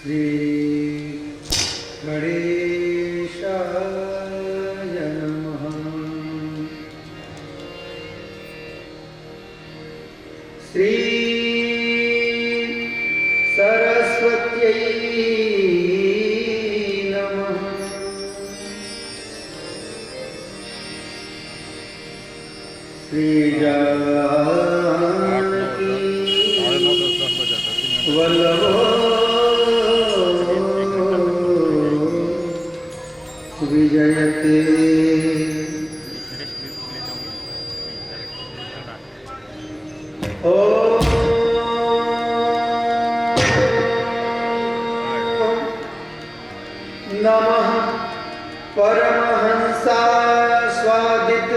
श्री गणेशाय नमः। श्री सरस्वत्यै नमः। श्री जानकी वल्लभो विजयते। ओम नमः परमहंसास्वादित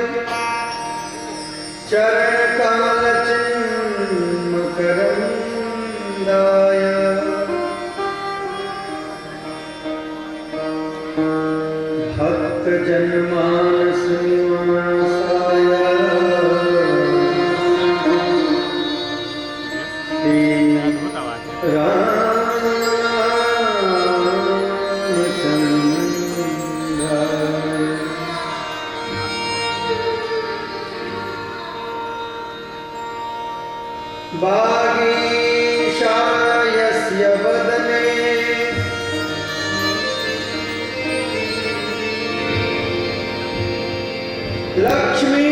चरणकमलचिन्मकरन्दाय भक्तजनमानस निवासाय रामचन्द्राय वागीशायस्य वदने लक्ष्मी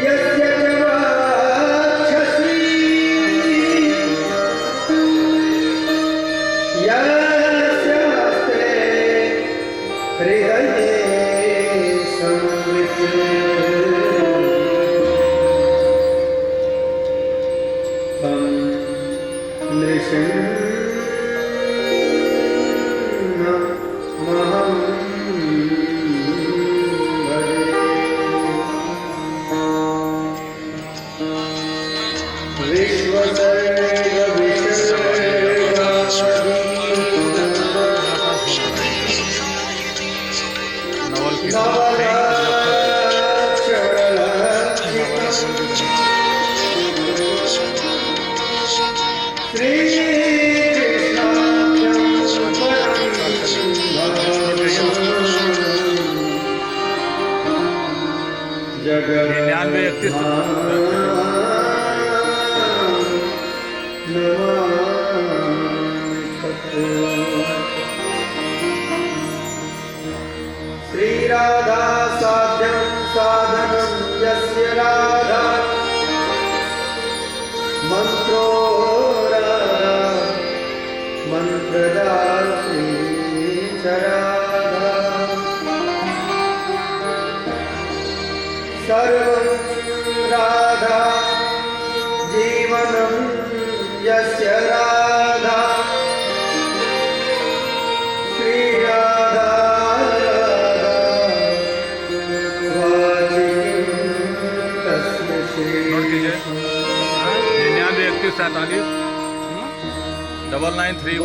यस्य च वक्षसि यस्य हस्ते हृदये संवित् तं नृसिंहमहं श्रीराधा साध्यं साधनं यस्य राधा मंत्रो राधा मंत्रदात्री च राधा सर्वं राधा जीवनं यस्य राधा श्री राधा तस्य श्री 99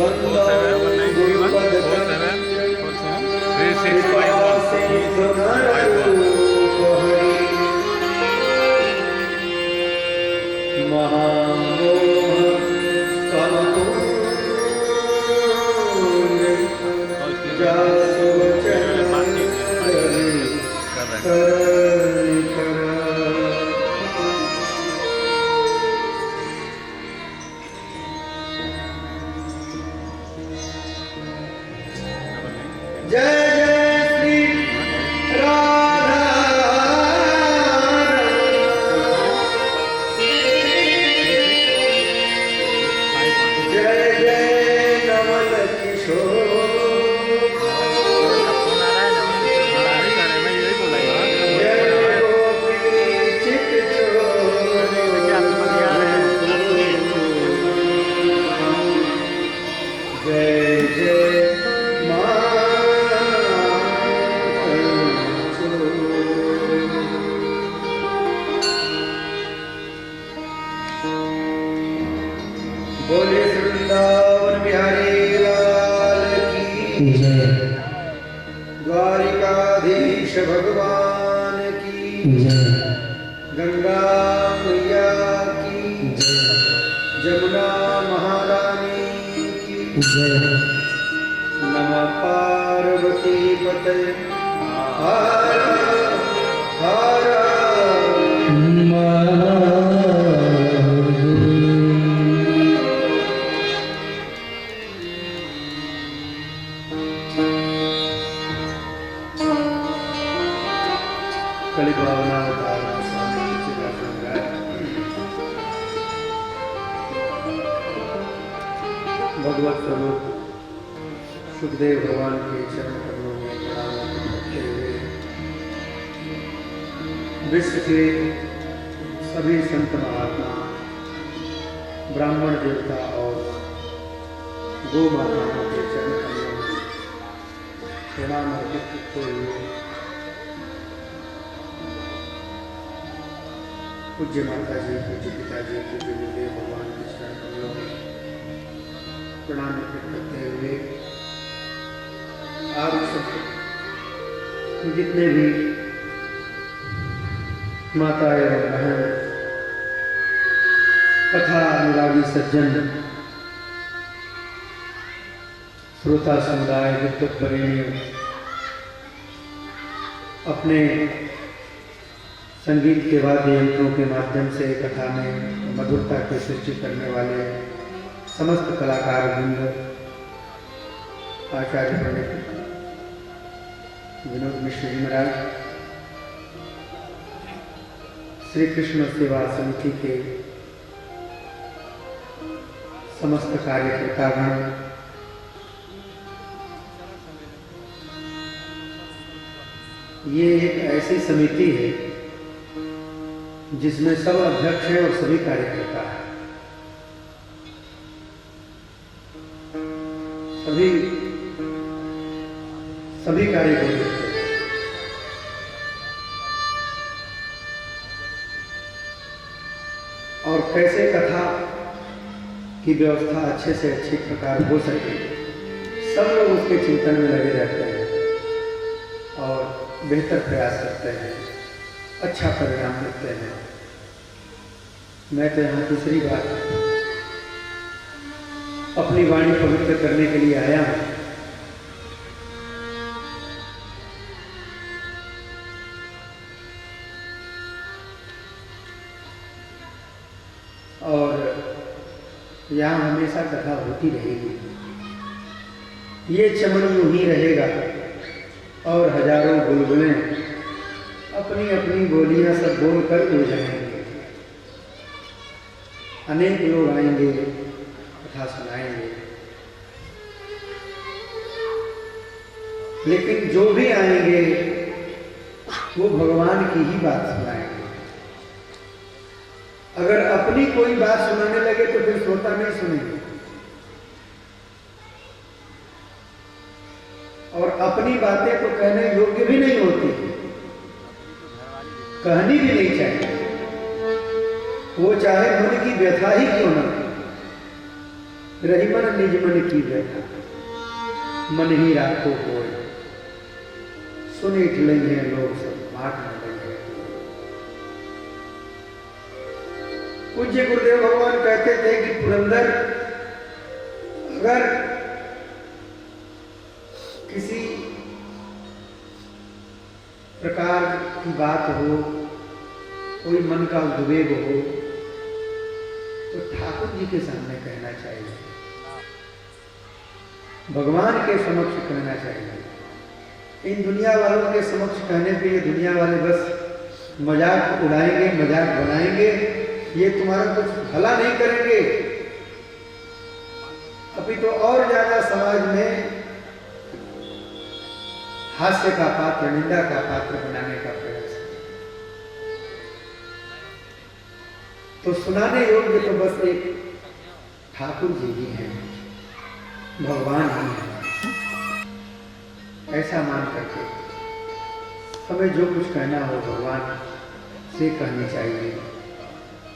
बोले वृंदावन बिहारी लाल की जय। द्वारिकाधीश भगवान की जय। गंगा मैया की जय। जमुना महारानी की जय। नमः पार्वती पतये हर हर भगवत स्वरूप सुखदेव भगवान के चरण कमलों में प्रणाम करते हुए विश्व के सभी संत महात्मा, ब्राह्मण देवता और गो माताओं के चरण कमलों में प्रणाम अर्पित करते हुए पूज्य माता जी, पूज्य पिताजी, पूज्य गुरुदेव भगवान के चरण कमलों में प्रणाम अर्पित करते हुए आप सब जितने भी माता एवं बहन, कथा अनुरागी सज्जन, श्रोता समुदाय, विद्वत प्रेमी अपने संगीत के वाद्य यंत्रों के माध्यम से कथा में मधुरता की सृष्टि करने वाले समस्त कलाकार वृंद, आचार्य पंडित विनोद मिश्र जी महाराज, श्री कृष्ण सेवा समिति के समस्त कार्यकर्तागण, ये एक ऐसी समिति है जिसमें सब अध्यक्ष हैं और सभी कार्यकर्ता हैं। सभी कार्य करते हैं और कैसे कथा की व्यवस्था अच्छे से अच्छी प्रकार हो सके, सब लोग उसके चिंतन में लगे रहते हैं और बेहतर प्रयास करते हैं, अच्छा परिणाम देते हैं। मैं तो यहाँ दूसरी बार अपनी वाणी पवित्र करने के लिए आया हूँ। और यहाँ हमेशा कथा होती रहेगी, ये चमन यूं ही रहेगा और हजारों बुलबुलें अपनी अपनी बोलियां सब बोल कर उड़ जाएंगे। अनेक लोग आएंगे, कथा सुनाएंगे, लेकिन जो भी आएंगे वो भगवान की ही बात सुनाएंगे। अगर अपनी कोई बात सुनाने लगे तो फिर श्रोता नहीं सुनेंगे, और अपनी बातें तो कहने योग्य भी नहीं होती, कहनी भी नहीं चाहिए, वो चाहे मन की व्यथा ही क्यों न रही। मन निज मन की व्यथा मन ही राखो कोई, सुने लेंगे लोग सब माट न लेंगे। पूज्य गुरुदेव भगवान कहते थे कि पुरंदर अगर किसी प्रकार की बात हो, कोई मन का उद्वेग हो, तो ठाकुर जी के सामने कहना चाहिए, भगवान के समक्ष कहना चाहिए। इन दुनिया वालों के समक्ष कहने पे ये दुनिया वाले बस मजाक उड़ाएंगे, मजाक बनाएंगे, ये तुम्हारा कुछ भला नहीं करेंगे, अभी तो और ज्यादा समाज में हास्य का पात्र, निंदा का पात्र बनाने का प्रयास है। तो सुनाने योग्य तो बस एक ठाकुर जी ही हैं, भगवान ही हैं। ऐसा मान करके हमें जो कुछ कहना हो भगवान से कहनी चाहिए,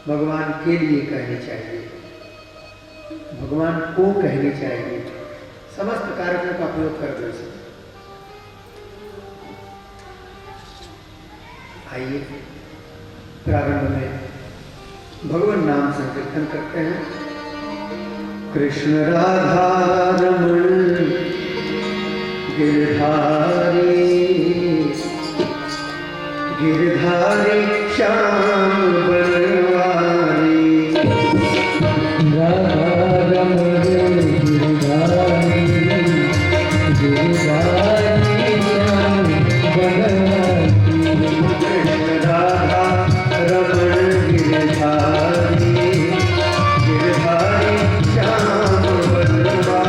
भगवान के लिए कहनी चाहिए, भगवान को कहनी चाहिए। समस्त कारकों का प्रयोग कर दो। आइए प्रारंभ में भगवान नाम संकीर्तन करते हैं। कृष्ण राधा रमण गिरधारी गिरधारी श्याम बनवारी राधा रमण गिरधारी गिरधारी श्याम बनवारी कृष्ण राधा रमण गिरधारी गिरधारी श्याम बनवारी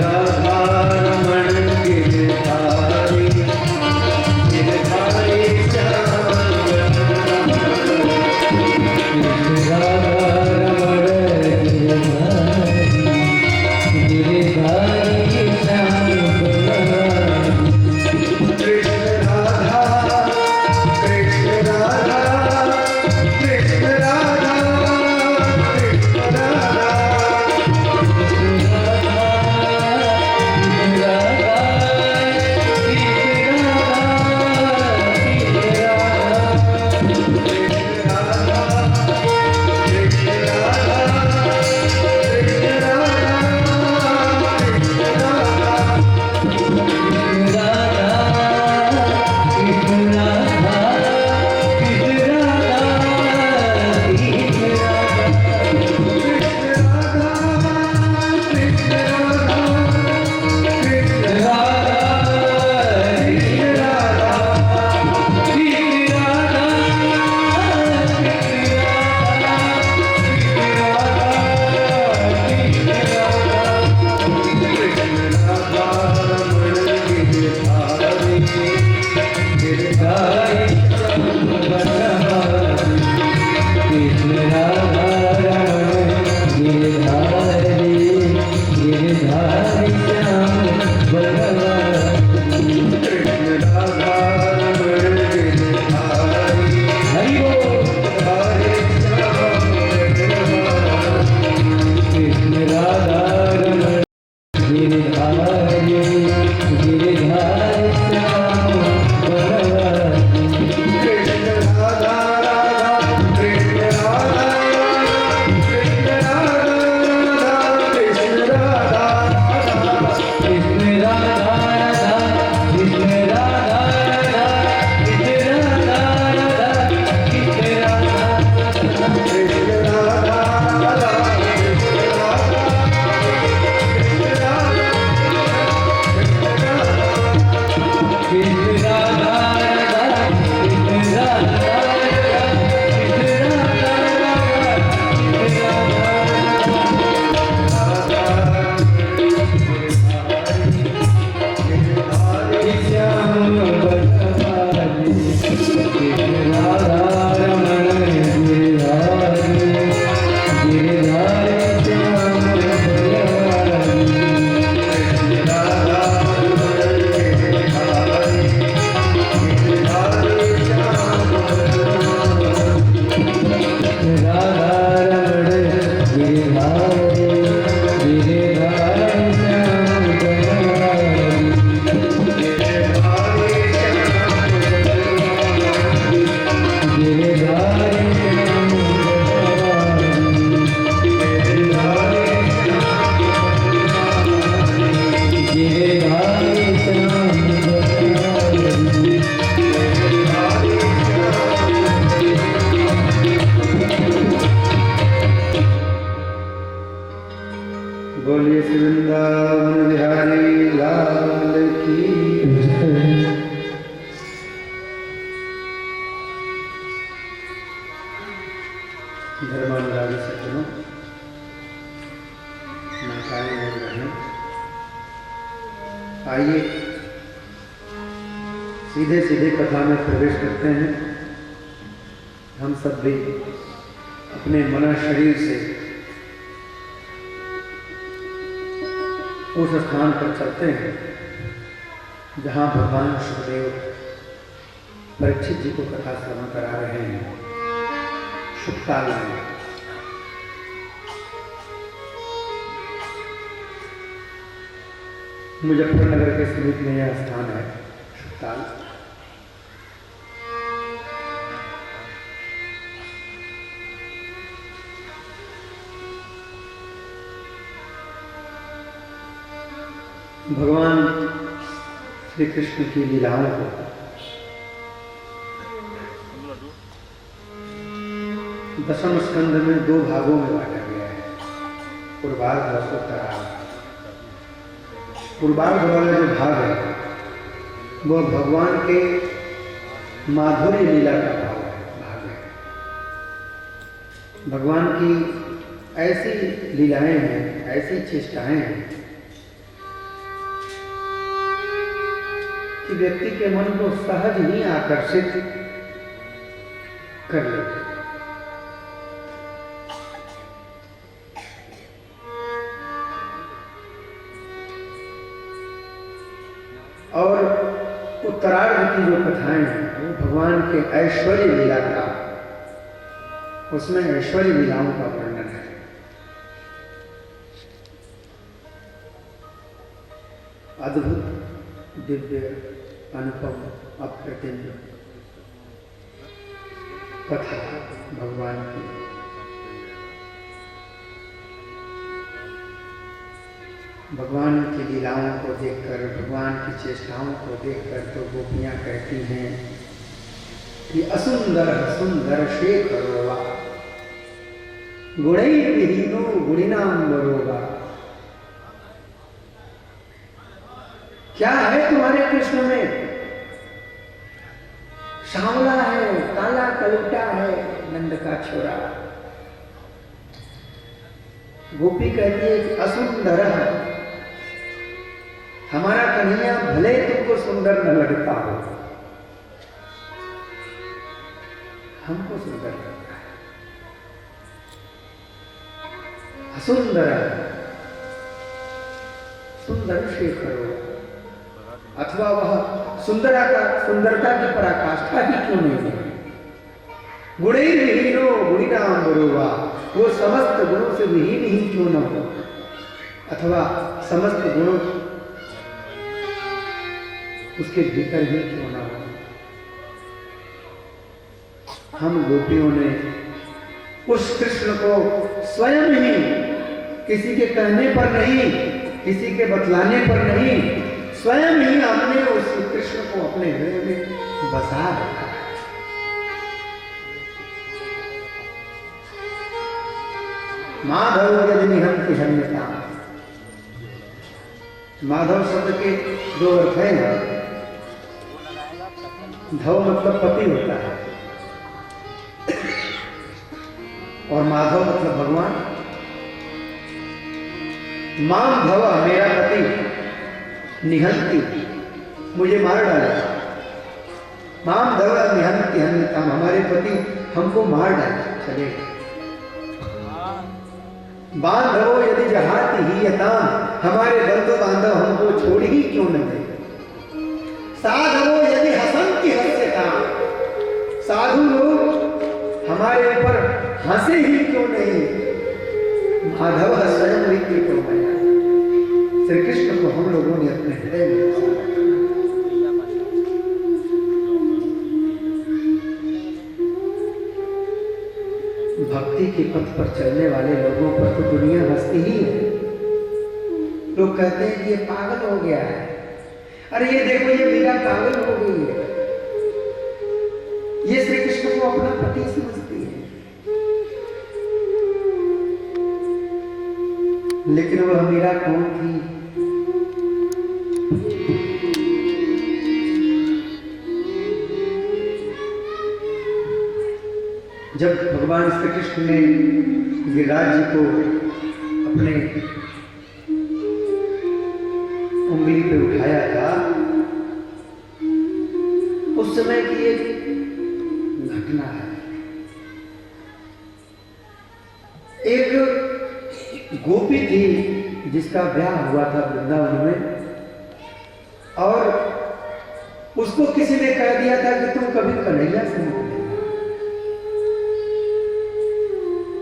राधा रमण गिरधारी गिरधारी श्याम बनवारी कृष्ण राधा रमण गिरधारी गिरधारी श्याम बोलिए श्री वृंदावन बिहारी लाल की। धर्मानुरागी सज्जनों, नाकाएं बोल रहे हैं। आइए सीधे सीधे कथा में प्रवेश करते हैं। हम सब भी अपने मन शरीर से उस स्थान पर चलते हैं जहाँ भगवान सुखदेव परीक्षित जी को कथा श्रवण करा रहे हैं। शुभकाल में मुजफ्फरनगर के समीप में यह स्थान है सुल्तान। भगवान श्री कृष्ण की लीलाओं को दशम स्कंद में 2 भागों में बांटा गया है, पूर्वार्ध और उत्तरार्ध। पूर्वार्ध वाला जो भाग है वह भगवान के माधुर्य लीला का भाग है। भगवान की ऐसी लीलाएं हैं, ऐसी चेष्टाएं हैं कि व्यक्ति के मन को सहज ही आकर्षित कर लेते। और उत्तरार्ध की जो कथाएं हैं वो भगवान के ऐश्वर्य लीला का, उसमें ऐश्वर्य लीलाओं का वर्णन है। अद्भुत, दिव्य, अनुपम, अप्रतिम कथा भगवान की। भगवान की लीलाओं को देखकर, भगवान की चेष्टाओं को देखकर तो गोपियां कहती हैं कि असुंदर सुंदर शेखरोवा गुणैर्विहीनो गुणिनांबरोवा। क्या है तुम्हारे कृष्ण में? सांवला है, काला कलूटा है, नंद का छोरा। गोपी कहती है कि असुंदर, हमारा कन्हैया भले तुमको सुंदर न लगता हो, हमको सुंदर लगता है। असुंदर सुंदर शेखरो, अथवा वह सुंदरता की पराकाष्ठा ही क्यों नहीं है? गुणैर्विहीनो गुणिनांबरोवा, वो समस्त गुणों से विहीन ही क्यों न हो, अथवा समस्त गुणों उसके भीतर ही क्यों न हो। हम गोपियों ने उस कृष्ण को स्वयं ही, किसी के कहने पर नहीं, किसी के बतलाने पर नहीं, स्वयं ही हमने उस कृष्ण को अपने हृदय में बसा रखा है। माधव यदि निहंति हन्यता, माधव शब्द के 2 अर्थ हैं। धव मतलब पति होता है और माधव मतलब भगवान। माम धव, मेरा पति, निहंति, मुझे मार डालेगा। माम धव निहंति हन्यताम, हमारे पति हमको मार डाले चलेगा। बांधवो यदि जहाती ही यताम, हमारे बंधु बांधव हमको छोड़ ही क्यों न गए। साधवो यदि हसंति हस्यताम, साधु लोग हमारे ऊपर हंसे ही क्यों नहीं। माधव स्वयं ही क्यों आया। श्री कृष्ण को हम लोगों ने अपने हृदय में बसा रखा। भक्ति के पथ पर चलने वाले लोगों पर तो दुनिया हंसती ही है। लोग कहते हैं कि ये पागल हो गया है, अरे ये देखो ये मीरा पागल हो गई है, ये श्री कृष्ण को अपना पति समझती है। लेकिन वह मीरा कौन थी? जब भगवान श्री कृष्ण ने गिरिराज जी को अपने उंगली पे उठाया था, उस समय की एक घटना है। एक गोपी थी जिसका ब्याह हुआ था वृंदावन में, और उसको किसी ने कह दिया था कि तुम कभी कन्हैया से मत मिलना,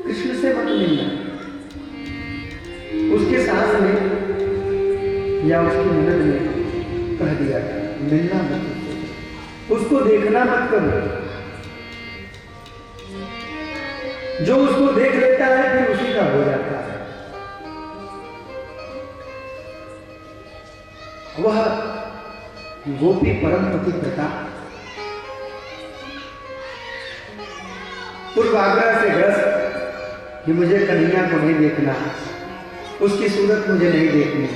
कृष्ण से मत मिलना। उसके सास ने या उसकी ननद ने कह दिया था मिलना मत उसको देखना मत करो। जो उसको देख लेता है फिर उसी का हो जाता है। वह गोपी परम पतिव्रता पूर्वाग्रह से ग्रस्त कि मुझे कन्हैया को नहीं देखना, उसकी सूरत मुझे नहीं देखनी।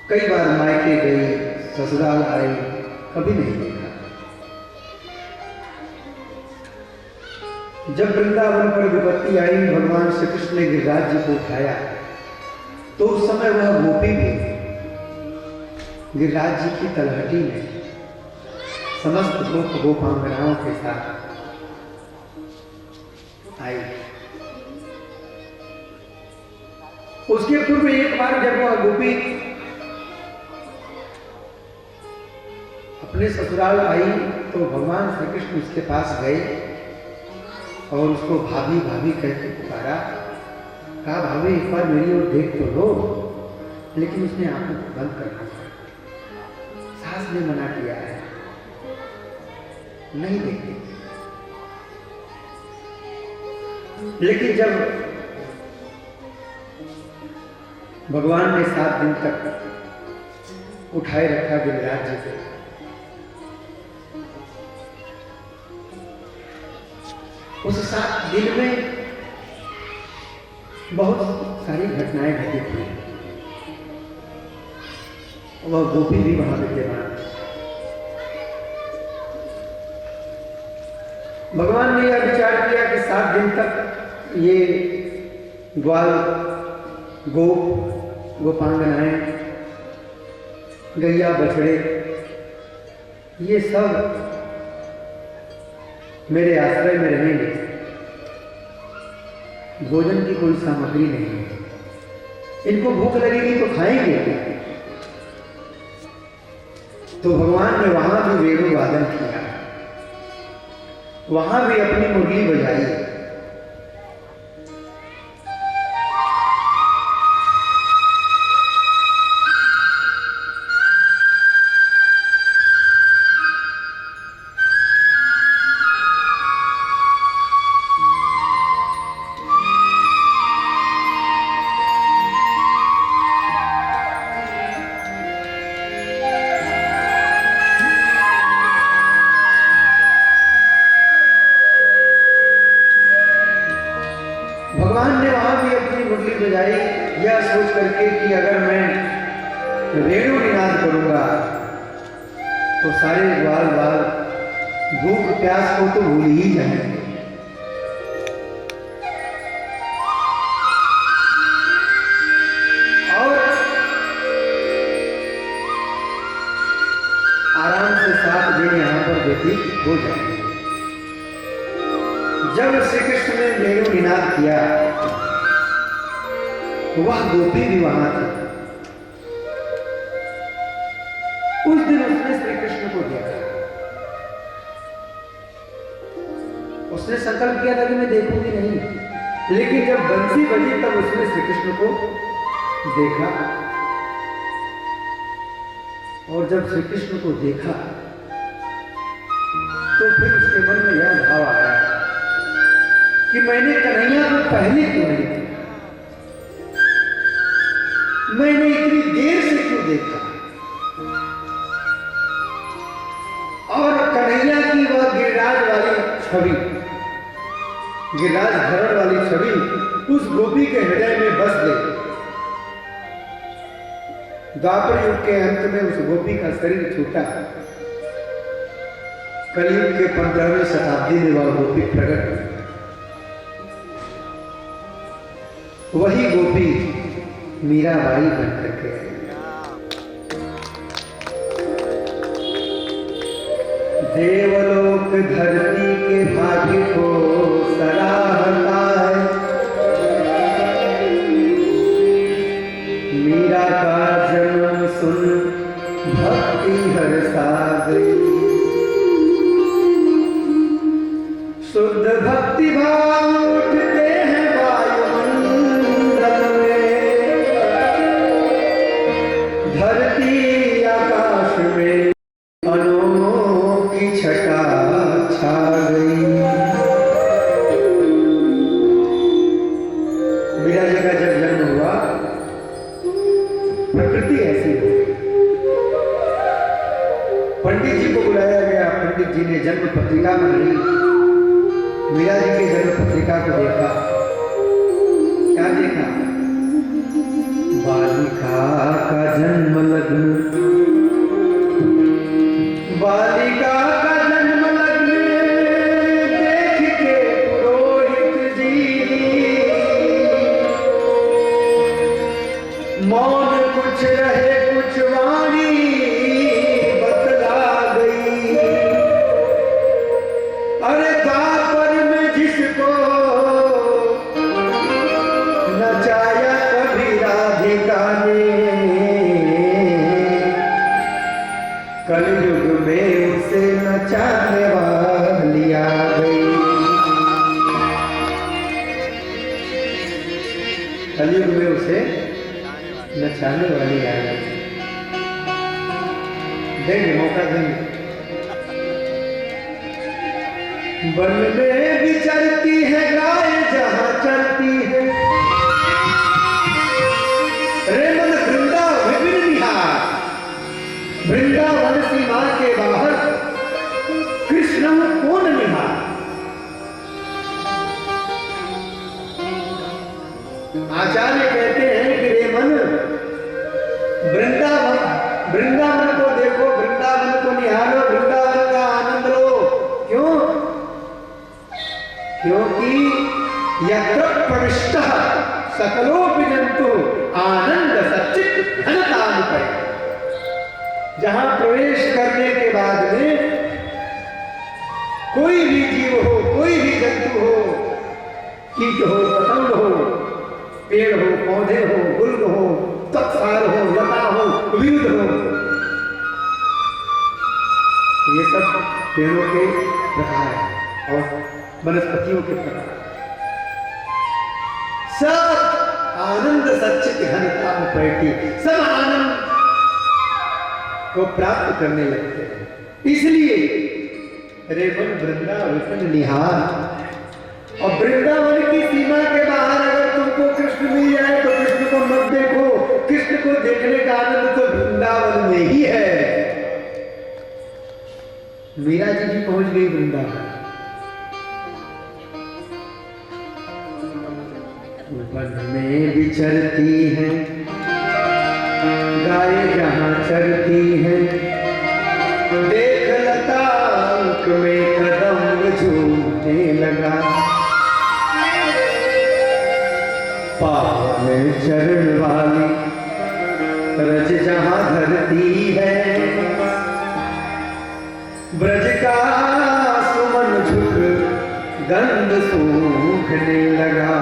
कई बार मायके गई, ससुराल आई, कभी नहीं देखा। जब वृंदावन पर विपत्ति आई, भगवान श्री कृष्ण ने गिरिराज जी को उठाया तो उस समय वह गोपी भी गिरिराज जी की तलहटी में समस्त गोपांगनाओं के साथ आई। उसके पूर्व एक बार जब वह गोपी अपने ससुराल आई तो भगवान श्री कृष्ण उसके पास गए और उसको भाभी भाभी कहकर पुकारा। कहा भाभी एक बार मेरी ओर देख तो लो, लेकिन उसने आंखों को बंद करना पड़ा। सास ने मना किया है, नहीं देखते। लेकिन जब भगवान ने 7 दिन तक उठाए रखा गिरिराज जी को, उस 7 दिन में बहुत सारी घटनाएं घटित हुई। वह गोपी भी वहां विद्यमान। भगवान ने यह विचार किया कि 7 दिन तक ये ग्वाल गोपांगनाएं, गैया बछड़े, ये सब मेरे आश्रय में रहेंगे। भोजन की कोई सामग्री नहीं है, इनको भूख लगेगी तो खाएंगे। तो भगवान ने वहां भी वेणु वादन किया, वहां भी अपनी मुरली बजाई। भगवान ने वहां भी अपनी मुरली बजाई, यह सोच करके कि अगर मैं वेणु निनाद करूंगा तो सारे ग्वाल बाल भूख प्यास को तो भूल ही जाएंगे। और आराम से 7 दिन यहां पर व्यतीत हो जाएंगे। जब श्री कृष्ण ने वेणु निनाद किया, वह गोपी भी वहां थी। उस दिन उसने श्री कृष्ण को देखा। उसने संकल्प किया था कि मैं देखूंगी नहीं, लेकिन जब बंसी बजी तब उसने श्री कृष्ण को देखा। और जब श्री कृष्ण को देखा तो फिर उसके मन में यह भाव आया कि मैंने कन्हैया को पहले क्यों नहीं देखा, मैंने इतनी देर से क्यों देखा। और कन्हैया की वह गिरिराज वाली छवि, गिरिराज धरण वाली छवि उस गोपी के हृदय में बस गई। द्वापर युग के अंत में उस गोपी का शरीर छूटा। कलयुग के 15वीं शताब्दी में वह गोपी प्रकट हुई। वही गोपी मीराबाई बन करके आई। देवलोक धरती के भाग्य को सराहता है, मीरा का जन्म सुन भक्ति हर्षा गई। शुद्ध भक्ति भाव उठते हैं वायुमंडल में, पंडित जी को बुलाया गया। पंडित जी ने जन्म पत्रिका बनाई। मीरा जी की जन्म पत्रिका को देखा। क्या देखा? बालिका का जन्म लग्न, बालिका का जन्म लग्न देख के पुरोहित जी मौन कुछ रहे कुछ वाणी बतला गई। अरे द्वापर में जिसको नचाया कभी राधिका ने, कलयुग में उसे नचाने वाली आ गई। कलयुग में उसे नचाने वाली आ गई। देंगे, मौका देंगे। वन में विचरती है गाय जहां चलती है, रे मन वृंदावन विपिन निहार। वृंदावन सीमा के बाहर कृष्ण कौन निहार। आचार्य कहते हैं कि रे मन वृंदावन को देखो, वृंदावन को निहारो, वृंदावन का आनंद लो। क्यों? क्योंकि यत्र प्रविष्टः सकलोपि जंतु आनंद सच्चित घनतानुपय। जहां प्रवेश करने के बाद में कोई भी जीव हो, कोई भी जंतु हो, कीट हो, पतंग हो, पेड़ हो, पौधे हो, गुल्म हो, तत्सार हो, लता हो, विरुद्ध हो, ये सब पेड़ों के प्रकार हैं और वनस्पतियों के प्रकार। सब आनंद सच्चित घनता में बैठी, सब आनंद को प्राप्त करने लगते हैं। इसलिए रेवन वृंदावन निहार। और वृंदावन की सीमा के बाहर अगर तुमको कृष्ण मिल जाए तो कृष्ण को मत देखो। कृष्ण को देखने का आनंद तो वृंदावन में ही है। मीरा जी पहुंच गई वृंदावन। वन में विचरती है गाय जहां चरती है, देख लता में कदम झूमने लगा। पाँव में चरण वाली रज जहां धरती है, ब्रज का सुमन झुक गंध सूखने लगा।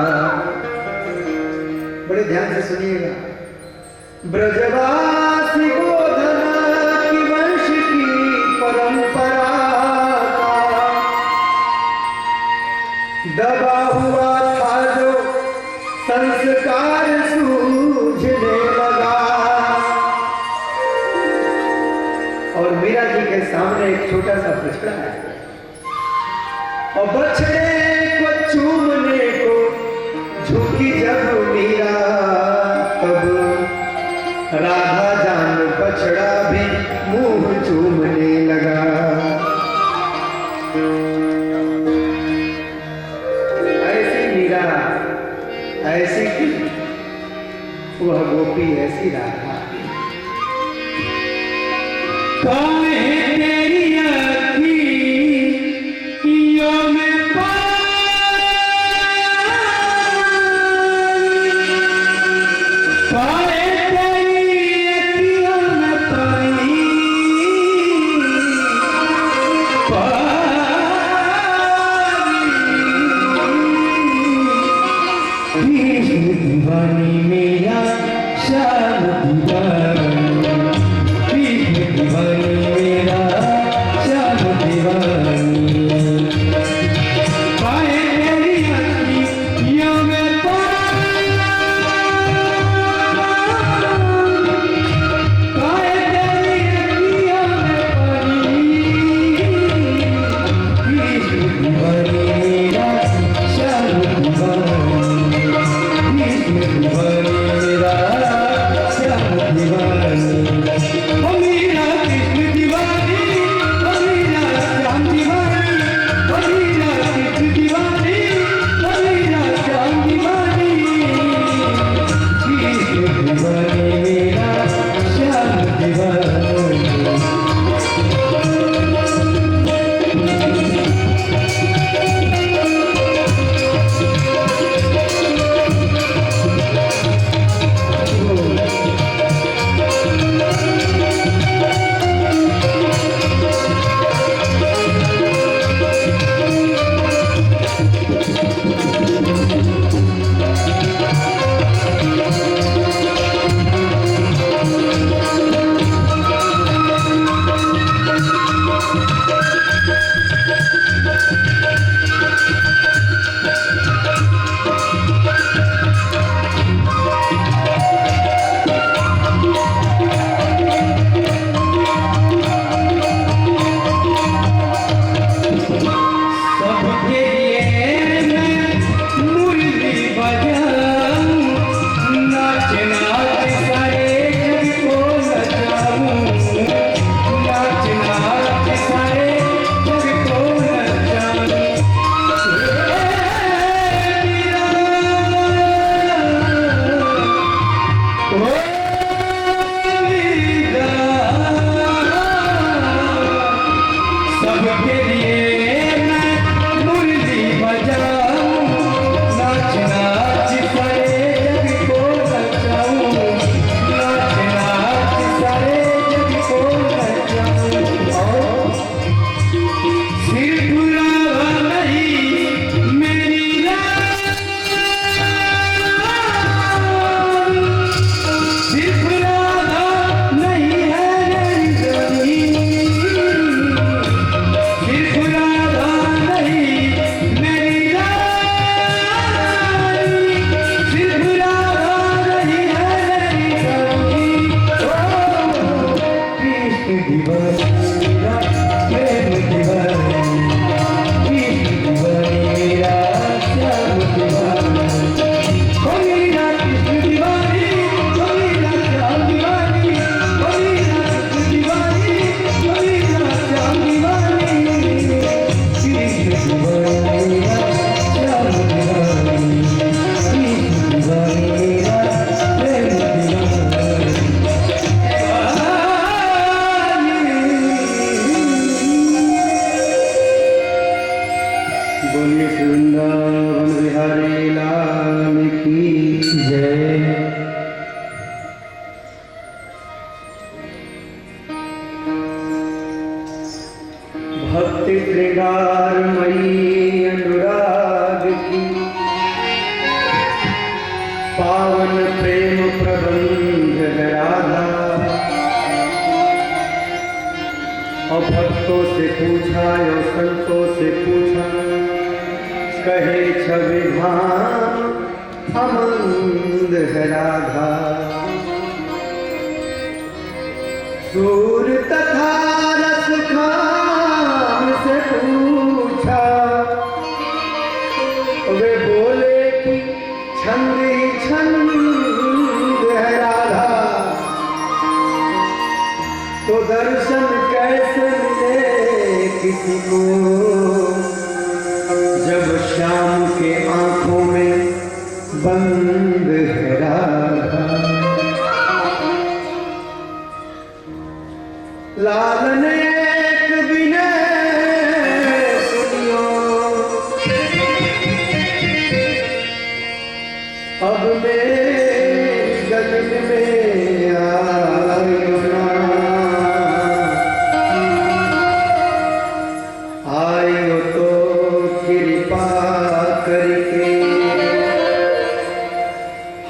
बड़े ध्यान से सुनिएगा। ब्रजवासी गोधना की वंश की परंपरा का दबा हुआ था जो संस्कार सूझने लगा। और मीरा जी के सामने एक छोटा सा बछड़ा है और बछड़े को चूमने को झुकी जब मीरा, तब राधा जान बछड़ा भी मुंह चूमने लगा। ऐसी मीरा, ऐसी की वह गोपी, ऐसी राधा। काहे तेरी अखियों में दीवानी मेरा श्याम दीवानी, दीवानी मेरा दीवानी मेरा प्रेम दीवानी, कृष्ण दीवानी मेरा श्याम दीवानी, कोई ना कृष्ण दीवानी, कोई ना श्याम दीवानी, कोई ना कृष्ण दीवानी, कोई ना श्याम दीवानी, कृष्ण दीवानी मेरा श्याम दीवानी, कृष्ण दीवानी मेरा प्रेम दीवानी। बोलिए वृंदावन बिहारी लाल की जय। भक्ति श्रृंगारमयी अनुराग की पावन प्रेम प्रबंध राधा। और भक्तों से पूछा और संतों से पूछा, कहे छवि धाम अमंद है राधा। सूर तथा रस खान से पूछा, वे बोले कि छंद ही छंद है राधा। तो दर्शन कैसे मिले किसी को, जब शाम के आंखों में बंद है राधा। लाल ने एक विनय सुनियो, अब मेरी गगन में आयो ना, आयो तो कृपा करके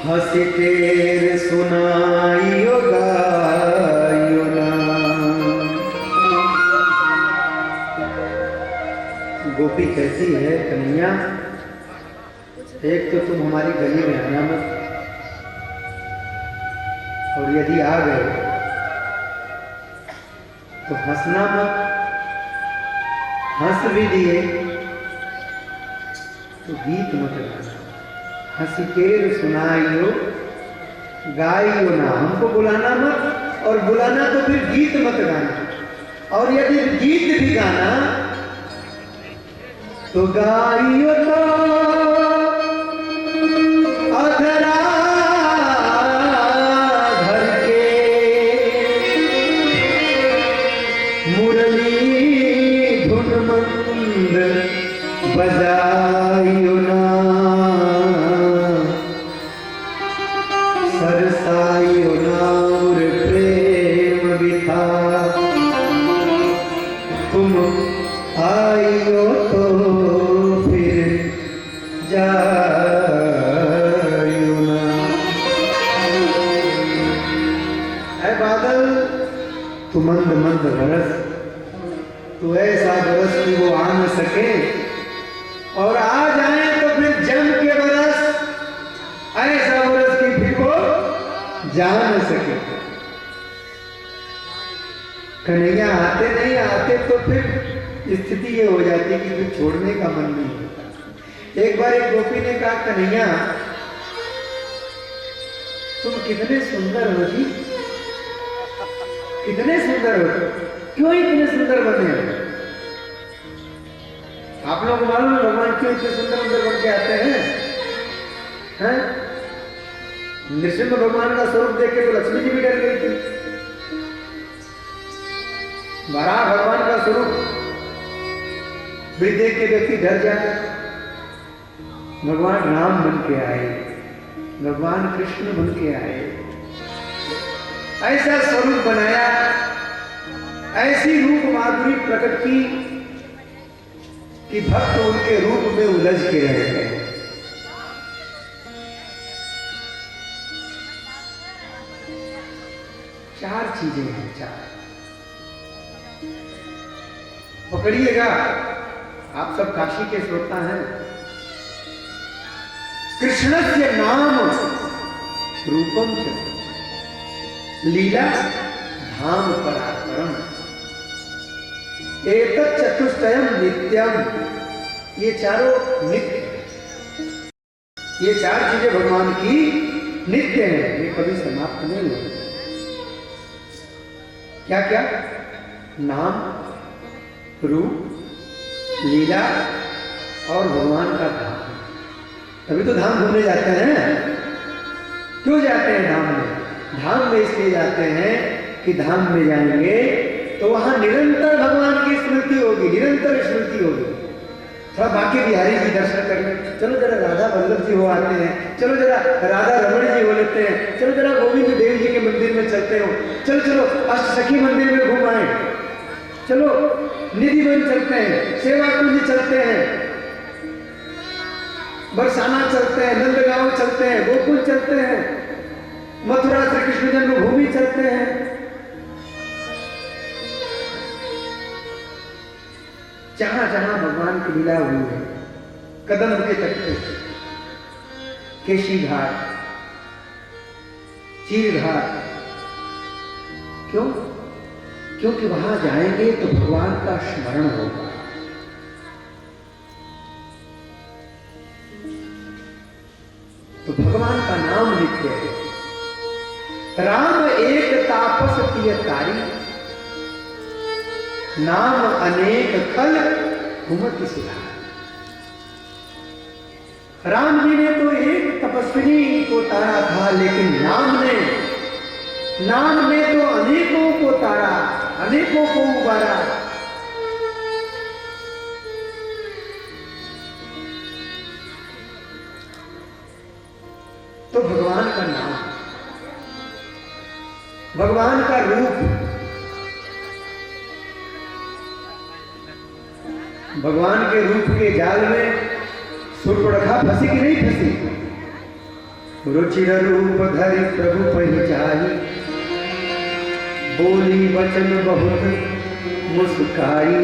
हंसी तेर सुनाइयो गायो ना। गोपी कहती है, कन्हैया एक तो तुम हमारी गली में आना मत, और यदि आ गए तो हंसना मत। हंस भी दिए तो गीत मत गाना। हंसी केर सुनाइयो गाइयो ना, हमको बुलाना मत, और बुलाना तो फिर गीत मत गाना। और यदि गीत भी गाना तो गाइयो तो अधरा धर के, मुरली धुन मंद बजाइयो ना, सरसाइयो ना और प्रेम बिथा। तुम आइयो तो फिर जाइयो ना। ऐ बादल तू मंद मंद बरस, तू ऐसा बरस कि वो आ न सके, और आ जाए तो फिर जम के बरस, ऐसा बरस कि फिर वो जा न सके। कन्हैया आते नहीं, आते तो फिर स्थिति ये हो जाती है कि फिर छोड़ने का मन नहीं होता। एक बार एक गोपी ने कहा, कन्हैया तुम कितने सुंदर हो जी, कितने सुंदर हो, क्यों इतने सुंदर बने हो? आप लोग मालूम है भगवान क्यों इतने सुंदर सुंदर बन के आते हैं? हैं? नृसिंह भगवान का स्वरूप देख के तो लक्ष्मी जी भी डर गई थी। वराह भगवान का स्वरूप भी देख के व्यक्ति डर जाता। भगवान राम बन के आए, भगवान कृष्ण बन के आए, ऐसा स्वरूप बनाया, ऐसी रूप माधुरी प्रकट की कि भक्त उनके रूप में उलझ के रह गए। चार चीजें हैं, चार पकड़िएगा। आप सब काशी के श्रोता हैं। कृष्णस्य नाम रूपम च लीला धाम परात्परम। एतत् चतुष्टयम नित्यम, ये चारों नित्य, ये चार चीजें भगवान की नित्य हैं, ये कभी समाप्त नहीं होती। क्या क्या? नाम, रूप, लीला और भगवान का धाम। तभी तो धाम घूमने जाते हैं। क्यों जाते हैं धाम में? धाम में इसलिए जाते हैं कि धाम में जाएंगे तो वहां निरंतर भगवान की स्मृति होगी, निरंतर स्मृति होगी। थोड़ा बाकी बिहारी जी दर्शन करने, चलो जरा राधा वल्लभ जी हो आते हैं, चलो जरा राधा रमण जी हो लेते हैं, चलो जरा गोविंद देव जी के मंदिर में चलते हो, चलो चलो अष्टसखी मंदिर में घूम आए, चलो निधिवन चलते हैं, सेवा कुंज चलते हैं, बरसाना चलते हैं, नंदगांव चलते हैं, गोकुल चलते हैं, मथुरा श्री कृष्ण जन्मभूमि चलते हैं। जहां जहां भगवान की लीला हुई है, कदम के तट पे, केशी घाट, चीर घाट, क्यों? क्योंकि वहां जाएंगे तो भगवान का स्मरण होगा। तो भगवान का नाम नित्य है। राम एक तापस तिय तारी, नाम अनेक खल घुमति सुधार। राम जी ने तो एक तपस्विनी को तारा था, लेकिन नाम ने तो अनेकों को तारा, अनेकों को उबारा। तो भगवान का नाम, भगवान का रूप, भगवान के रूप के जाल में सूर्पणखा फंसी कि नहीं फंसी? रुचिर रूप धरि प्रभु पहिचाई, बोली वचन बहुत मुस्काई,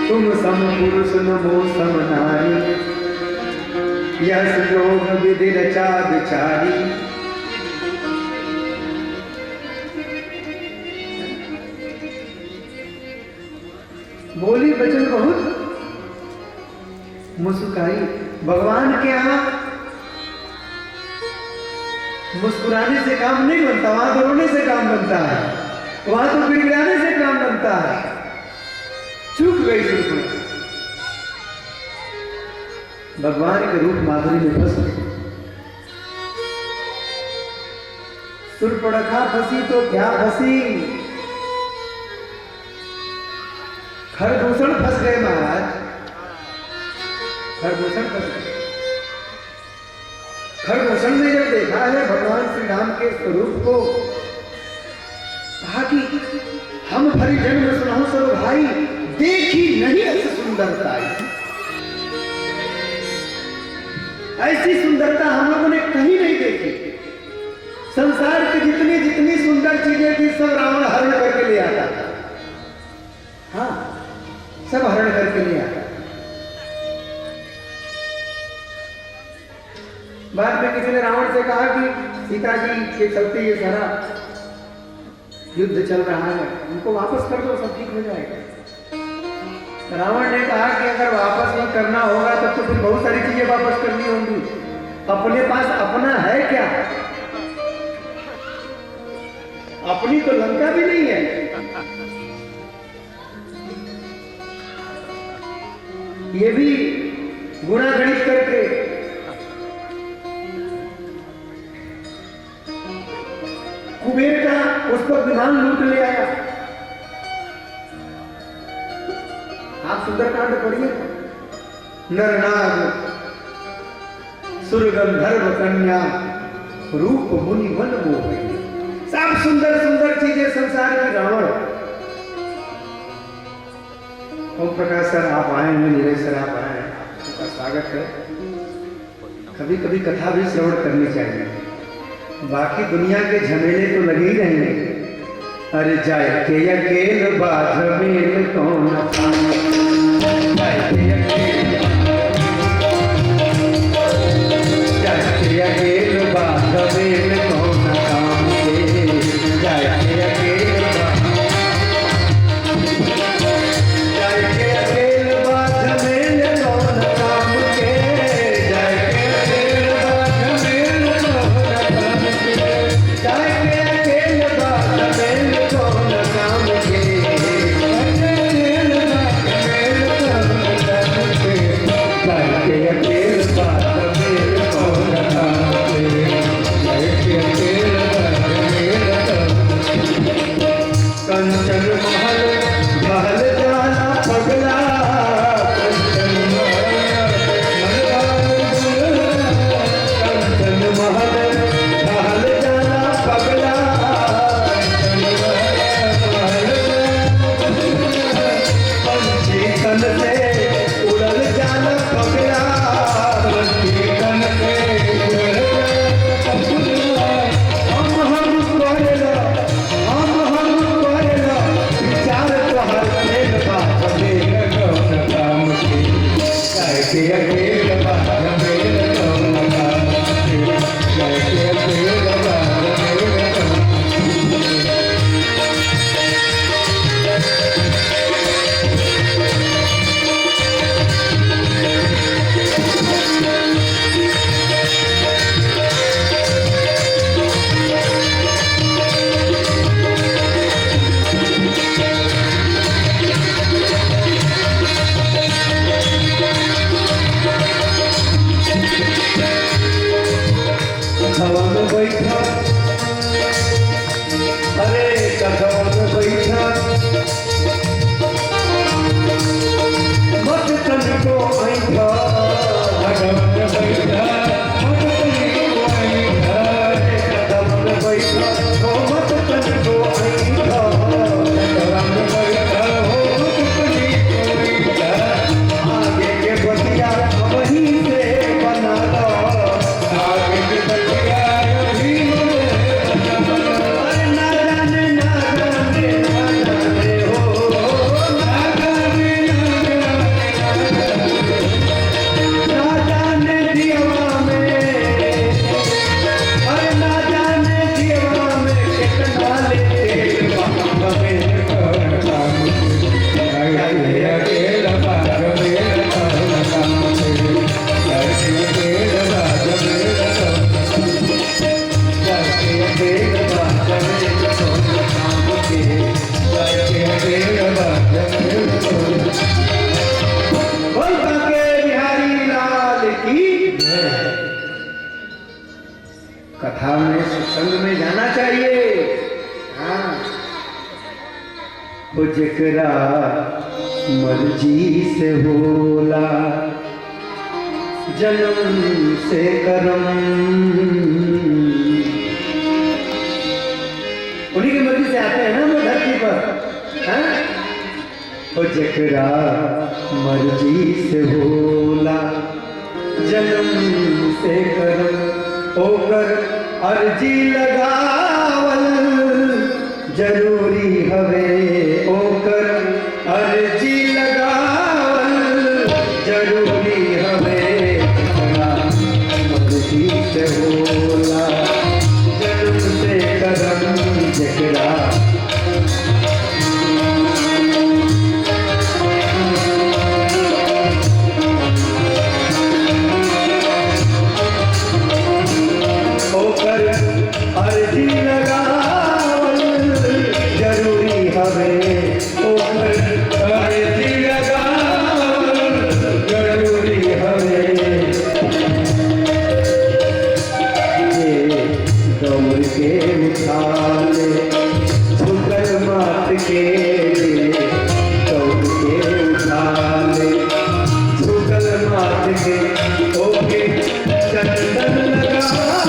तुम सम पुरुष नमो सम नारी, यस योग विधि रचा विचारी। बोली वचन बहुत मुस्काई। भगवान के यहां मुस्कुराने से काम नहीं बनता, वहां तो रोने से काम बनता है, वहां तो गिड़गिड़ाने से काम बनता है। चूक गई सुर्पणखा, भगवान के रूप माधुरी में फंस गई। सुर्पणखा फंसी तो क्या फंसी, खरदूषण फंस गए महाराज, खरदूषण फंस गए। खरदूषण ने जब देखा है भगवान श्री राम के स्वरूप को, कहा कि हम भरी जन्म सुनाओ सरो भाई, देखी नहीं ऐसी सुंदरता, ऐसी सुंदरता हम लोगों ने कहीं नहीं देखी। संसार की जितनी जितनी सुंदर चीजें थी सब रावण हरण करके ले आता था। हाँ, सब हरण करके ले आता। बाद में किसी ने रावण से कहा कि सीता जी के चलते ये सारा युद्ध चल रहा है, उनको वापस कर दो, सब ठीक हो जाएगा। रावण ने कहा कि अगर वापस नहीं करना होगा तब तो फिर बहुत सारी चीजें वापस करनी होंगी, अपने पास अपना है क्या? अपनी तो लंका भी नहीं है। ये भी गुणा गणित करके कुबेर का उस पर विमान लूट ले आया। आप सुंदरकांड पढ़िए, नरनाग सुरगंधर्व कन्या रूप मुनि वन मोह, सब सुंदर सुंदर चीजें संसार की रावण। ओम प्रकाश सर आप आए हैं, नीरज सर आप आए हैं, आपका स्वागत है। कभी कभी कथा भी श्रवण करनी चाहिए, बाकी दुनिया के झमेले तो लगे ही रहेंगे। अरे जाए के अकेल बाझ मेल कौन, जाए के अकेल बाझ मेल कौन काम के, जाए के अकेल कंचन महल महल जाला पगला कंचन महल महल जाला पगला पंछी तन से उड़ल जाला पगला पंछी तन से उड़ल कथवा में बैठा अरे कथवा में बैठा मत तनिको ऐठा कथवा में बैठा मत तनिको ऐठा कथवा में बैठा हो मत तनिको ऐठा कथवा में बैठा हो मत तनिको ऐठा आगे के बतिया वहीं से बना लो आगे के बतिया कथा में सत्संग में जाना चाहिए। हाँ वो जकरा मर्जी से होला जन्म से करम उन्हीं की मर्जी से आते हैं ना वो धरती पर। हाँ वो जकरा मर्जी से होला जन्म से करम होकर अर्जी लगावल जरूरी हवे होकर अर्जी लगावल जरूरी हवे मर्जी से होला जन्म से करम जकरा अर्जी लगावल जरूरी हवे अर्जी लगावल जरूरी हवे दौड़ के उठाले झुकल मात के दौड़ के उठाले झुकल मात के ओके चंदन लगावल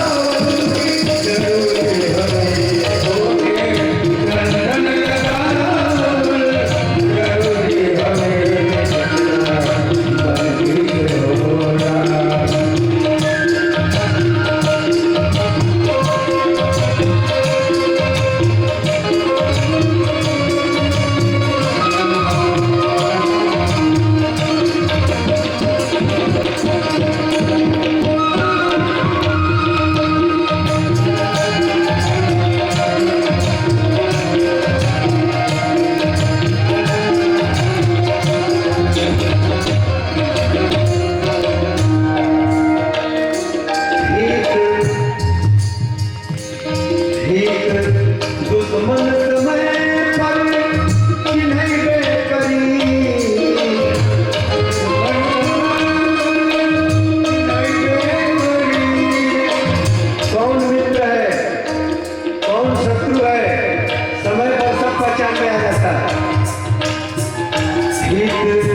एक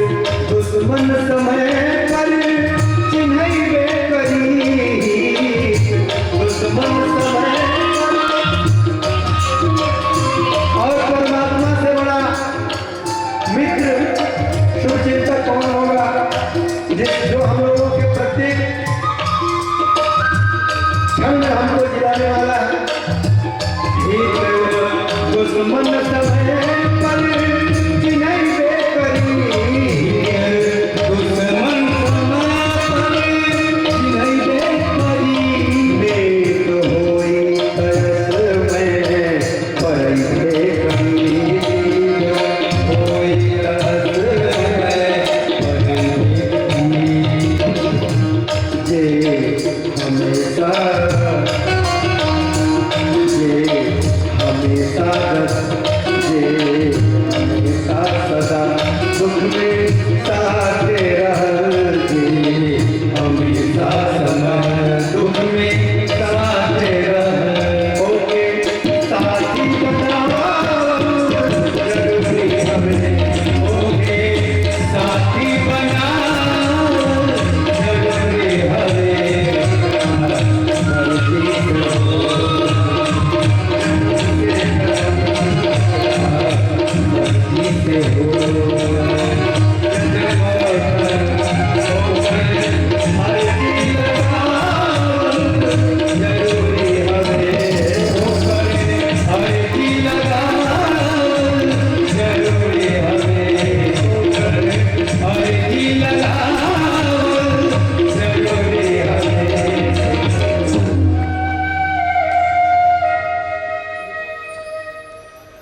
दुश्मन समय पर चिन्हैबे करी, दुश्मन समय और परमात्मा से बड़ा मित्र शुभचिंतक कौन होगा, जो हम लोगों के प्रत्येक क्षण में हमको जिलाने वाला है। दुश्मन समय पर चिन्हैबे करी, दुश्मन समय पर चिन्हैबे करी, नेक होई तरस में परैबे करी, होई तरस में परैबे करी, जे हमेशा हमेशा सदा दुख में साथ रहल जी, हमेशा सदा दुख में साथ रहल, ओके साथी बनावा जरूरी हमें, ओके साथी बनावा जरूरी हमें,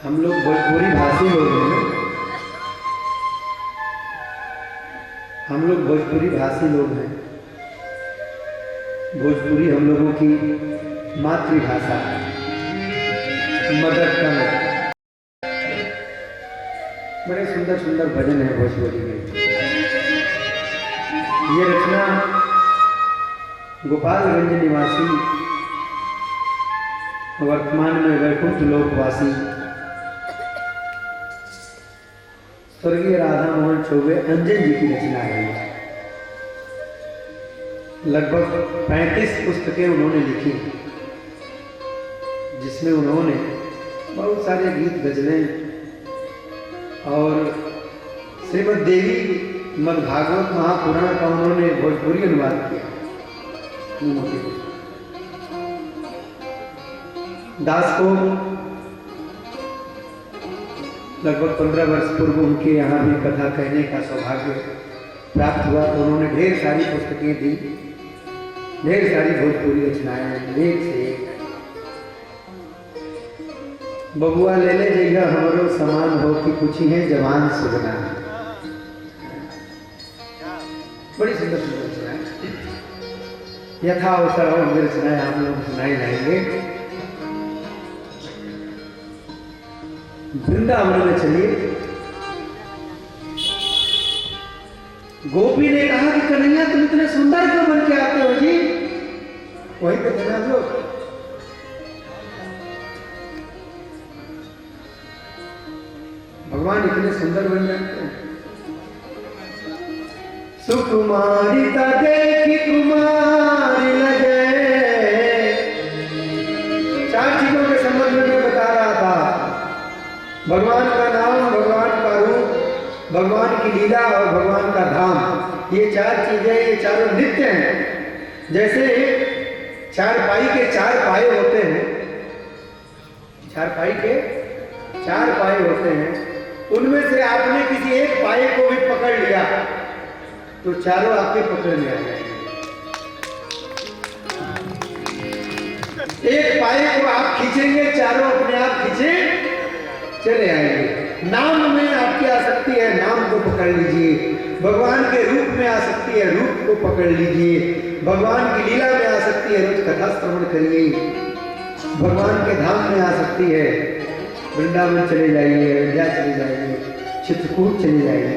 हम लोग भोजपुरी भाषी लोग हैं, हम लोग भोजपुरी भाषी लोग हैं। भोजपुरी हम लोगों की मातृभाषा है, मदर टंग। बड़े सुंदर सुंदर भजन है भोजपुरी में। ये रचना गोपालगंज निवासी वर्तमान में वैकुंठ लोकवासी स्वर्गीय राधा मोहन चौबे अंजन जी की रचना है। लगभग 35 पुस्तकें उन्होंने लिखी, जिसमें उन्होंने बहुत सारे गीत गजलें और श्रीमद् देवी मद्भागवत महापुराण का उन्होंने भोजपुरी अनुवाद किया। दास को लगभग 15 वर्ष पूर्व उनके यहाँ भी कथा कहने का सौभाग्य प्राप्त हुआ, तो उन्होंने ढेर सारी पुस्तकें दी, ढेर सारी भोजपुरी रचनाएं, एक से एक। बबुआ ले ले जइगा हमरो समान हो कि कुछ ही है जवान सुगना, बड़ी सुंदर सुंदर रचनाएं। यथा अवसर और उनकी रचनाएं हम लोग सुनाई जाएंगे। वृंदावन में चलिए। गोपी ने कहा कि कन्हैया तुम इतने सुंदर क्यों बन के आते हो जी? वहीं पे ध्यान दो। भगवान इतने सुंदर बन जाते हैं। सुकुमारिता देखी कुमारी लगे। चार चीजों के संबंध में मैं बता रहा था। भगवान का नाम, भगवान का रूप, भगवान की लीला और भगवान का धाम, ये चार चीजें, ये चारों नित्य हैं। जैसे चारपाई के चार पाए होते हैं, चारपाई के चार पाए होते हैं, उनमें से आपने किसी एक पाए को भी पकड़ लिया तो चारों आपके पकड़ में आ जाएंगे। एक पाए को आप खींचेंगे, चारों अपने आप खींचे चले आएंगे। नाम में आपकी आसक्ति है, नाम को पकड़ लीजिए। भगवान के रूप में आसक्ति है, रूप को पकड़ लीजिए। भगवान की लीला में आसक्ति है, रोज कथा श्रवण करिए। भगवान के धाम में आसक्ति है, वृंदावन चले जाइए, अयोध्या चले जाइए, चित्रकूट चले जाइए,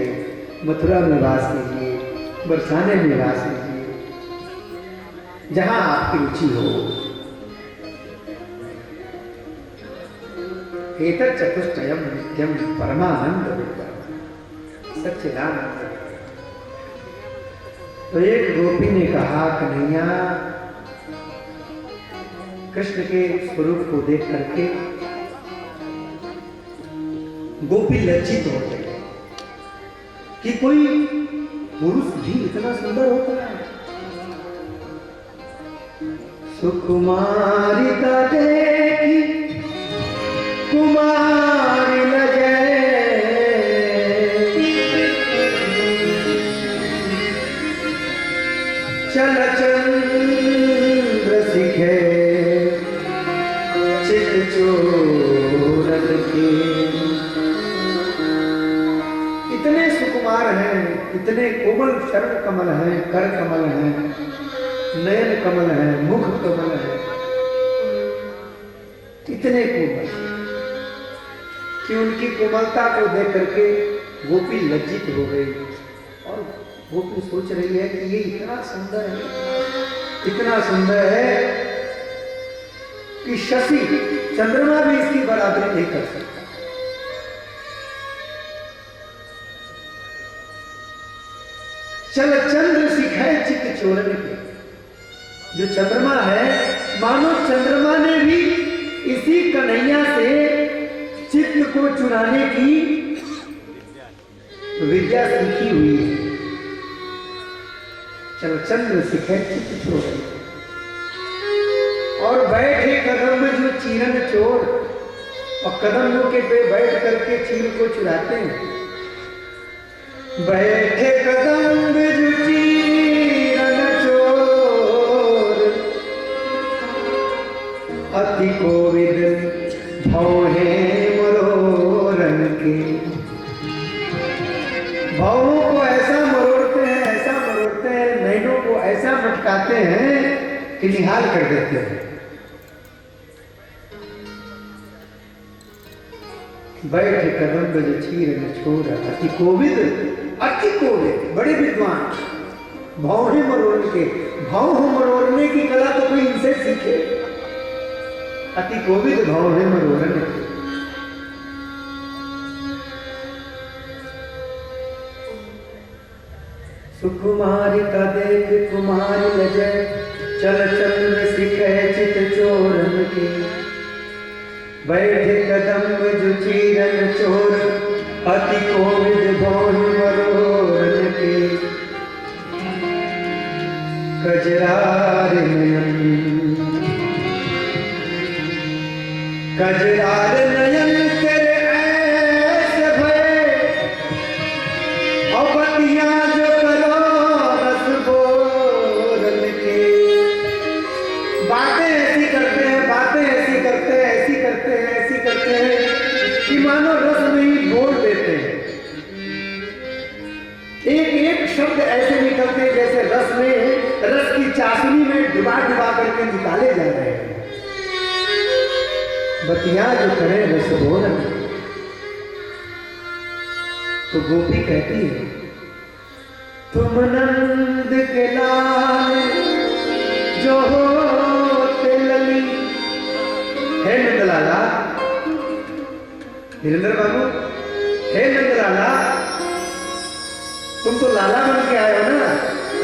मथुरा में वास कीजिए, बरसाने में वास कीजिए, जहां आपकी रुचि हो। एतत् चतुष्टयम नित्यम परमानंद विद्या सच्चिदानंद। तो एक गोपी ने कहा, कन्हैया कृष्ण के स्वरूप को देख करके गोपी लज्जित हो गई कि कोई पुरुष भी इतना सुंदर होता है। सुकुमारिता देखी कुमारी लगे, चल चंद्र सिखे चित चोरन के। इतने सुकुमार हैं, इतने कोमल चरण कमल हैं, कर कमल हैं, नयन कमल है, मुख कमल है, इतने कोमल कि उनकी कोमलता को देख करके गोपी लज्जित हो गई। और गोपी सोच रही है कि ये इतना सुंदर है, इतना सुंदर है कि शशि चंद्रमा भी इसकी बराबरी नहीं कर सकता। चल चंद्र सिखाए चित्त चोरन के। जो चंद्रमा है, मानो चंद्रमा ने भी इसी कन्हैया से चित्त को चुराने की विद्या सीखी हुई है। चल चंद्र सिखे चित्त चोर। और बैठे कदम में जो चीरन चोर, और कदम के पे बैठ करके चीर को चुराते हैं। बैठे कदम में जो चीरन चोर, अति कोविद भौहे मरोरन के। भावों को ऐसा मरोड़ते हैं, ऐसा मरोड़ते हैं, नैनों को ऐसा मटकाते हैं कि निहाल कर देते हैं। बैठे कदम में जो चीरन चोर, अति कोविद, अति कोविद, बड़े विद्वान, भौहे मरोड़ के। भाव मरोड़ने की कला तो कोई इनसे सीखे। अति कोविद भौहे मरोड़न के। सुकुमारी का देख कुमारी लजय, चल चंद्र सिखे चित चोरन के। बैठे कदम जो चीरन चोर, अति कोविद भौहे मरोड़न के। कजरार नयन, कजरार नयन तेरे ऐसे भये, और बतिया जो करो रस बोरन के। बातें ऐसी करते हैं, बातें ऐसी करते हैं, ऐसी करते हैं, ऐसी करते हैं कि मानो रस में ही बोल देते हैं। एक एक शब्द ऐसे निकलते हैं जैसे रस में, रस की चाशनी में डुबा डुबा करके निकाले जा रहे हैं। बतिया जो करें रस बोरन। तो गोपी कहती है, तुम नंद के लाल जो होते लली। हे नंदलाला, वीरेंद्र बाबू, हे नंदलाला, तुम तो लाला बन के आए हो ना,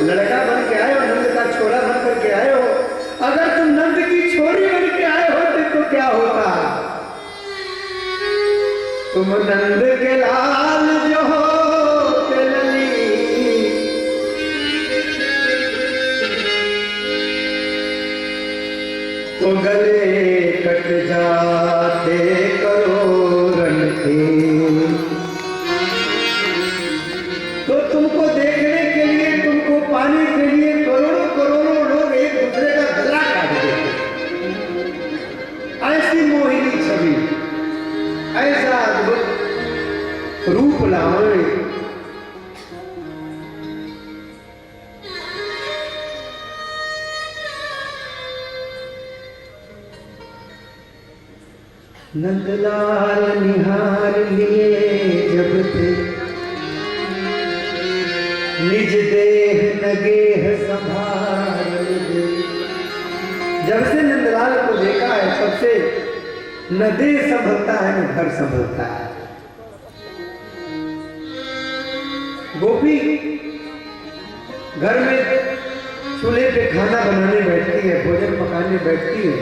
लड़का बन के आए हो, नंद का छोरा बन करके आए हो। अगर तुम नंद की छोरी बन के आए होते तो क्या होता? तुम नंद के लाल जो होते लली, तो गले कट जाते करोड़न के। तो तुमको देखने के लिए, तुमको पाने के लिए करोड़ों करोड़ों लोग एक दूसरे का गला काट देते। ऐसी मोहिनी छवि, ऐसा अद्भुत रूप लावण्य। नंदलाल निहार लिए जब थे, निज देह नगेह संभाल दे। जब से नंदलाल को देखा है तब से न देह संभलता है न घर संभलता है। गोपी घर में चूल्हे पे खाना बनाने बैठती है, भोजन पकाने बैठती है,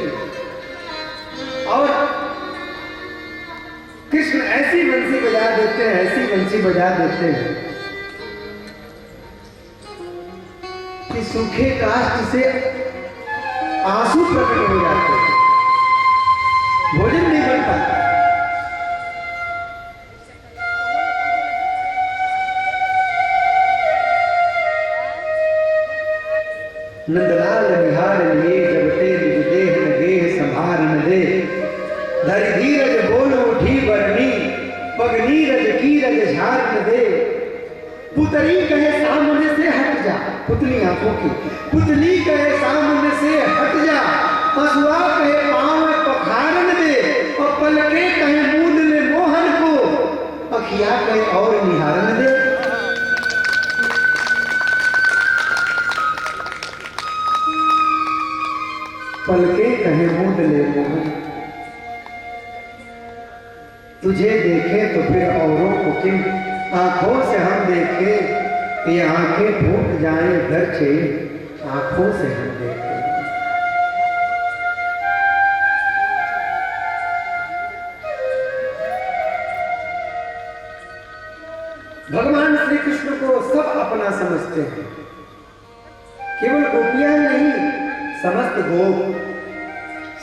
और कृष्ण ऐसी बंसी बजा देते हैं, ऐसी बंसी बजा देते हैं कि सूखे काष्ठ से आंसू प्रकट हो जाते हैं, भोजन नहीं बन पाता। नंदलाल निहार लिए जगते निज देह न गेह संभार न दे, धरि धीरज बोल उठी बरनी, पग नीरज कीरज झार न दे। पुतली कहे सामने से हट जा, पुतली आंखों की, पुतली कहे सामने से हट जा, हसुआ कहे पांव में पखारन दे, और पलके कहे मूंद ले मोहन को, अखिया कहे और निहारन दे। पलके कहे मूंद ले मोहन, तुझे देखे तो फिर औरों को किन, आंखों से हम देखें ये आंखें फूट जाएं दर्चे, आंखों से हम देखें। भगवान श्री कृष्ण को सब अपना समझते हैं, केवल गोपियां नहीं, समस्त गोप,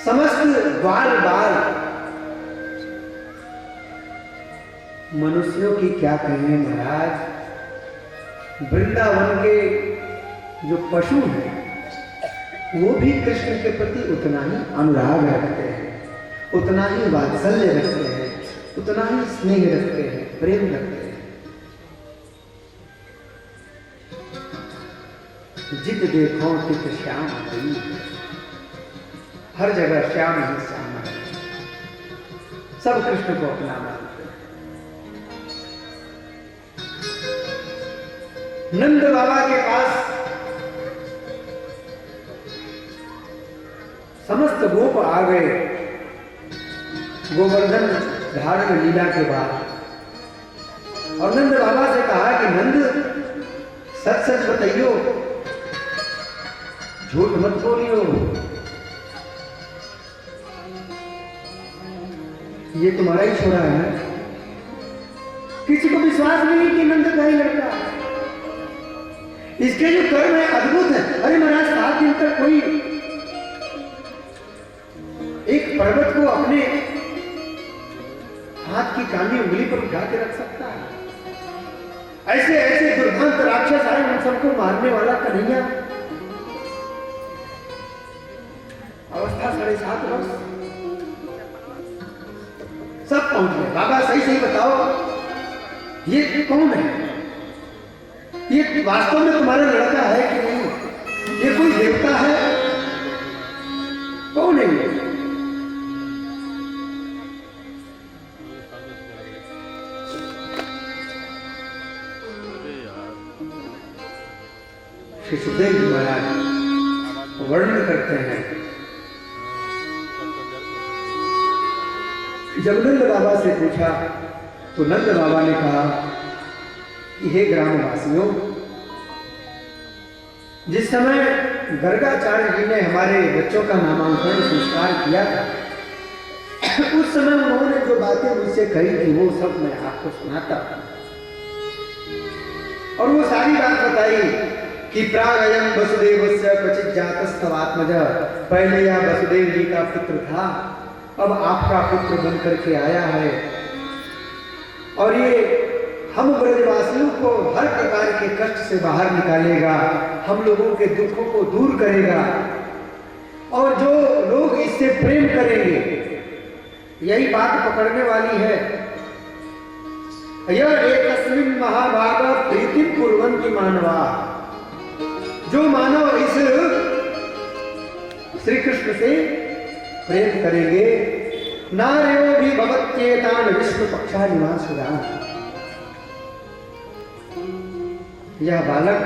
समस्त ग्वाल बाल, मनुष्यों की क्या कहें महाराज। वृंदावन के जो पशु हैं वो भी कृष्ण के प्रति उतना ही अनुराग रखते हैं, उतना ही वात्सल्य रखते हैं, उतना ही स्नेह रखते हैं, प्रेम रखते हैं। जित देखो तित श्याम भई, हर जगह श्याम ही श्याम है, सब कृष्ण को अपना मानते हैं। नंद बाबा के पास समस्त गोप आ गए गोवर्धन धारण लीला के बाद, और नंद बाबा से कहा कि नंद सच सच बताइयो, झूठ मत बोलियो, ये तुम्हारा ही छोरा है ना। किसी को विश्वास नहीं कि नंद का ही लड़का, इसके जो कर्म है अद्भुत है। अरे महाराज 7 दिन तक कोई एक पर्वत को अपने हाथ की काली उंगली पर उठा के रख सकता है? ऐसे ऐसे दुर्दांत राक्षस आए, उन सबको मारने वाला कन्हैया, अवस्था 7.5 वर्ष, सब पहुंच गए। बाबा सही सही बताओ ये कौन है, ये वास्तव में तुम्हारा लड़का है कि नहीं, ये कोई देवता है, कौन है ये? श्री सुखदेव जी महाराज वर्णन करते हैं, जब नंद बाबा से पूछा तो नंद बाबा ने कहा कि हे ग्रामवासियों, जिस समय गर्गाचार्य जी ने हमारे बच्चों का नामांकन संस्कार किया था, उस समय उन्होंने जो बातें मुझसे कही थी वो सब मैं आपको सुनाता हूं। और वो सारी बात बताई कि प्रागयम वसुदेवस्य क्वचित जातस्तवात्मज, पहले यह वसुदेव जी का पुत्र था, अब आपका पुत्र बनकर के आया है, और ये हम ब्रजवासियों को हर प्रकार के कष्ट से बाहर निकालेगा, हम लोगों के दुखों को दूर करेगा, और जो लोग इससे प्रेम करेंगे, यही बात पकड़ने वाली है। यह एकस्मिन् महाभागा प्रीतिं कुर्वन्ति मानवा, जो मानव इस श्री कृष्ण से प्रेम करेंगे, नार्यो भी भवत्येतान विष्णु पक्षा निवासुरान, यह बालक